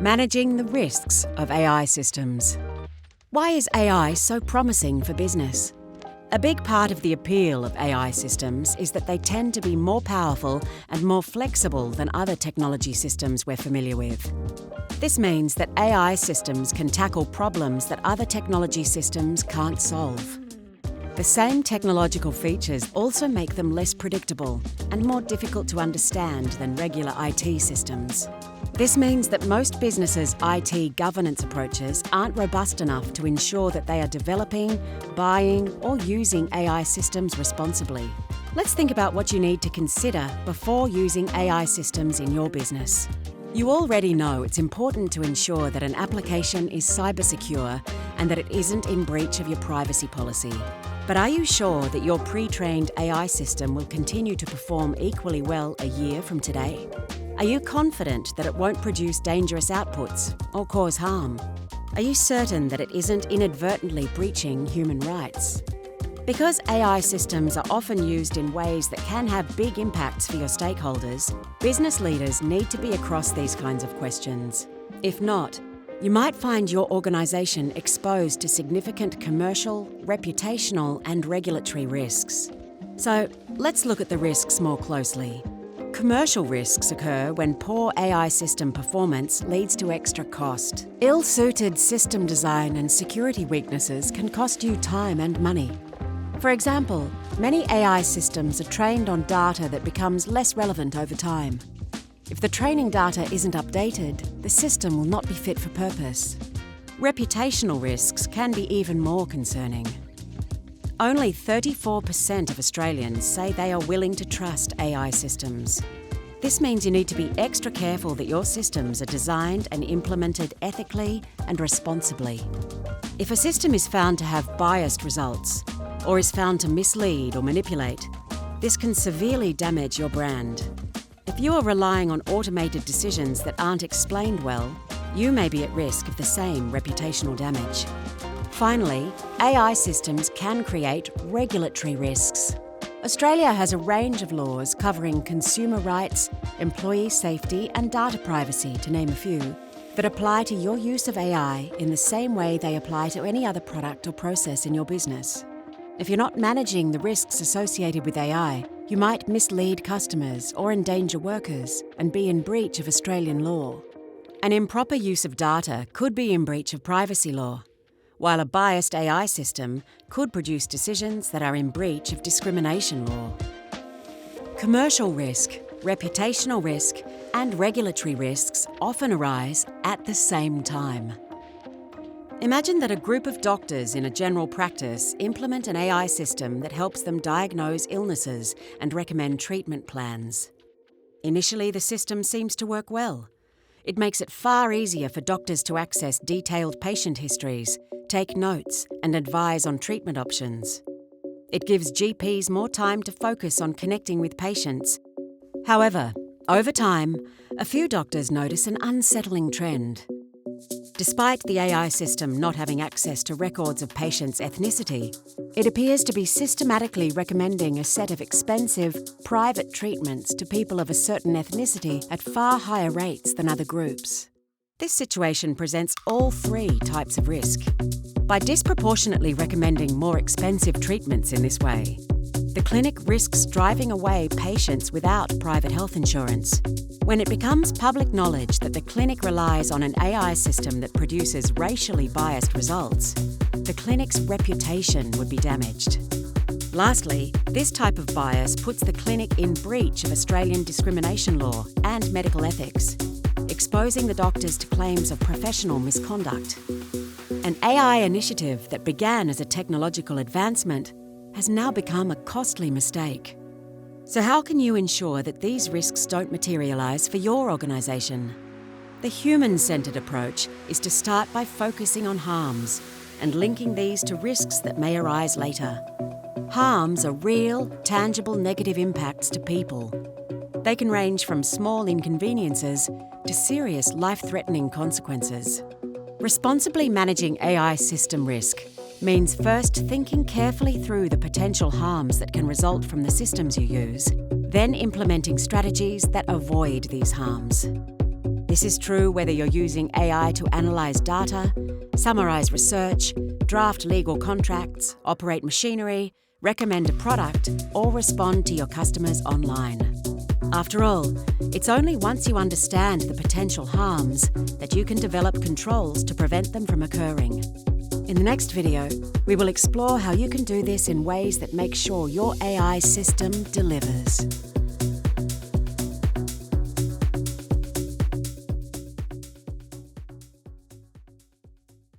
Managing the risks of AI systems. Why is AI so promising for business? A big part of the appeal of AI systems is that they tend to be more powerful and more flexible than other technology systems we're familiar with. This means that AI systems can tackle problems that other technology systems can't solve. The same technological features also make them less predictable and more difficult to understand than regular IT systems. This means that most businesses' IT governance approaches aren't robust enough to ensure that they are developing, buying, or using AI systems responsibly. Let's think about what you need to consider before using AI systems in your business. You already know it's important to ensure that an application is cyber secure and that it isn't in breach of your privacy policy. But are you sure that your pre-trained AI system will continue to perform equally well a year from today? Are you confident that it won't produce dangerous outputs or cause harm? Are you certain that it isn't inadvertently breaching human rights? Because AI systems are often used in ways that can have big impacts for your stakeholders, business leaders need to be across these kinds of questions. If not, you might find your organisation exposed to significant commercial, reputational, and regulatory risks. So, let's look at the risks more closely. Commercial risks occur when poor AI system performance leads to extra cost. Ill-suited system design and security weaknesses can cost you time and money. For example, many AI systems are trained on data that becomes less relevant over time. If the training data isn't updated, the system will not be fit for purpose. Reputational risks can be even more concerning. Only 34% of Australians say they are willing to trust AI systems. This means you need to be extra careful that your systems are designed and implemented ethically and responsibly. If a system is found to have biased results, or is found to mislead or manipulate, this can severely damage your brand. If you are relying on automated decisions that aren't explained well, you may be at risk of the same reputational damage. Finally, AI systems can create regulatory risks. Australia has a range of laws covering consumer rights, employee safety, and data privacy, to name a few, that apply to your use of AI in the same way they apply to any other product or process in your business. If you're not managing the risks associated with AI, you might mislead customers or endanger workers and be in breach of Australian law. An improper use of data could be in breach of privacy law, while a biased AI system could produce decisions that are in breach of discrimination law. Commercial risk, reputational risk, and regulatory risks often arise at the same time. Imagine that a group of doctors in a general practice implement an AI system that helps them diagnose illnesses and recommend treatment plans. Initially, the system seems to work well. It makes it far easier for doctors to access detailed patient histories, take notes, and advise on treatment options. It gives GPs more time to focus on connecting with patients. However, over time, a few doctors notice an unsettling trend. Despite the AI system not having access to records of patients' ethnicity, it appears to be systematically recommending a set of expensive, private treatments to people of a certain ethnicity at far higher rates than other groups. This situation presents all three types of risk. By disproportionately recommending more expensive treatments in this way, the clinic risks driving away patients without private health insurance. When it becomes public knowledge that the clinic relies on an AI system that produces racially biased results, the clinic's reputation would be damaged. Lastly, this type of bias puts the clinic in breach of Australian discrimination law and medical ethics, exposing the doctors to claims of professional misconduct. An AI initiative that began as a technological advancement has now become a costly mistake. So how can you ensure that these risks don't materialise for your organisation? The human-centred approach is to start by focusing on harms and linking these to risks that may arise later. Harms are real, tangible negative impacts to people. They can range from small inconveniences to serious life-threatening consequences. Responsibly managing AI system risk means first thinking carefully through the potential harms that can result from the systems you use, then implementing strategies that avoid these harms. This is true whether you're using AI to analyse data, summarise research, draft legal contracts, operate machinery, recommend a product, or respond to your customers online. After all, it's only once you understand the potential harms that you can develop controls to prevent them from occurring. In the next video, we will explore how you can do this in ways that make sure your AI system delivers.